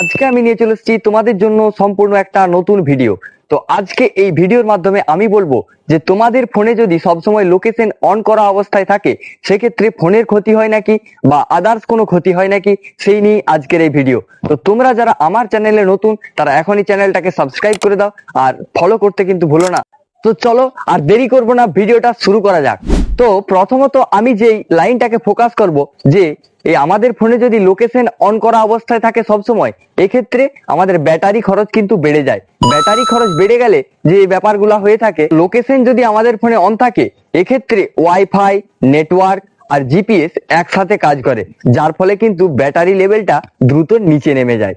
আজকে আমি নিয়ে চলে এসেছি তোমাদের জন্য সম্পূর্ণ একটা নতুন ভিডিও। তো আজকে এই ভিডিওর মাধ্যমে আমি বলবো যে তোমাদের ফোনে যদি সবসময় লোকেশন অন করা অবস্থায় থাকে সেক্ষেত্রে ফোনের ক্ষতি হয় নাকি বা আদার্স কোনো ক্ষতি হয় নাকি সেই নিয়ে আজকের এই ভিডিও। তো তোমরা যারা আমার চ্যানেলে নতুন তারা এখনই চ্যানেলটাকে সাবস্ক্রাইব করে দাও আর ফলো করতে কিন্তু ভুলো না। তো চলো আর দেরি করবো না, ভিডিওটা শুরু করা যাক। তো প্রথমত আমি যেই লাইনটাকে ফোকাস করব যে এই আমাদের ফোনে যদি লোকেশন অন করা অবস্থায় থাকে সব সময়, এক্ষেত্রে আমাদের ব্যাটারি খরচ কিন্তু বেড়ে যায়। ব্যাটারি খরচ বেড়ে গেলে যে ব্যাপারগুলো হয়ে থাকে, লোকেশন যদি আমাদের ফোনে অন থাকে এক্ষেত্রে ওয়াইফাই, নেটওয়ার্ক আর জিপিএস একসাথে কাজ করে, যার ফলে কিন্তু ব্যাটারি লেভেলটা দ্রুত নিচে নেমে যায়।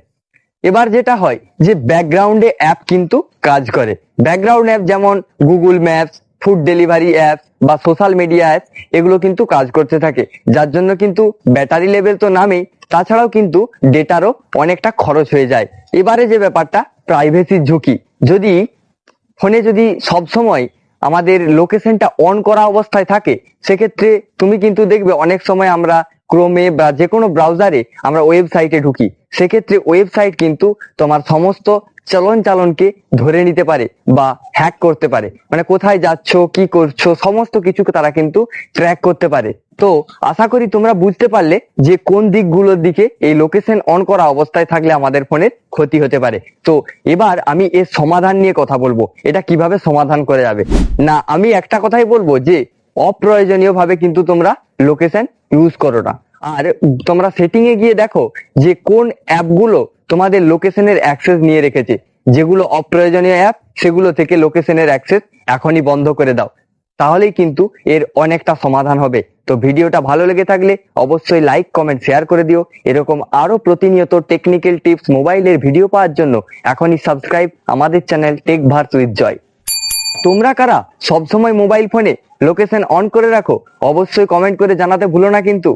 এবার যেটা হয় যে ব্যাকগ্রাউন্ডে অ্যাপ কিন্তু কাজ করে। ব্যাকগ্রাউন্ড অ্যাপ যেমন Google maps, food delivery apps বা সোশ্যাল মিডিয়া অ্যাপস, এগুলো কিন্তু কাজ করতে থাকে, যার জন্য কিন্তু ব্যাটারি লেভেল তো নামেই, তাছাড়াও কিন্তু ডেটারও অনেকটা খরচ হয়ে যায়। এবারে যে ব্যাপারটা প্রাইভেসির ঝুঁকি, যদি ফোনে যদি সব সময় আমাদের লোকেশনটা অন করা অবস্থায় থাকে সেক্ষেত্রে তুমি কিন্তু দেখবে অনেক সময় আমরা ক্রোমে বা যে কোনো ব্রাউজারে আমরা ওয়েবসাইটে ঢুকি, সেক্ষেত্রে ওয়েবসাইট কিন্তু তোমার সমস্ত চালনকে ধরে নিতে পারে বা হ্যাক করতে পারে, মানে কোথায় যাচ্ছ কি করছো সমস্ত কিছুকে তারা কিন্তু ট্র্যাক করতে পারে। তো আশা করি তোমরা বুঝতে পারলে যে কোন দিকগুলোর দিকে এই লোকেশন অন করা অবস্থায় থাকলে আমাদের ফোনের ক্ষতি হতে পারে। তো এবার আমি এর সমাধান নিয়ে কথা বলবো, এটা কিভাবে সমাধান করে যাবে। না, আমি একটা কথাই বলবো যে অপ্রয়োজনীয় ভাবে কিন্তু তোমরা লোকেশন ইউজ করো না। আর তোমরা সেটিং এ গিয়ে দেখো যে কোন অ্যাপগুলো তোমাদের লোকেশনের অ্যাক্সেস নিয়ে রেখেছে, যেগুলো অপ্রয়োজনীয় অ্যাপ সেগুলো থেকে লোকেশনের অ্যাক্সেস এখনই বন্ধ করে দাও, তাহলেই কিন্তু এর অনেকটা সমাধান হবে। তো ভিডিওটা ভালো লেগে থাকলে অবশ্যই লাইক, কমেন্ট, শেয়ার করে দিও। এরকম আরো প্রতিনিয়ত টেকনিক্যাল টিপস মোবাইলের ভিডিও পাওয়ার জন্য এখনই সাবস্ক্রাইব আমাদের channel take verse with joy. তোমরা কারা সবসময় মোবাইল ফোনে লোকেশন অন করে রাখো অবশ্যই কমেন্ট করে জানাতে ভুলো না কিন্তু।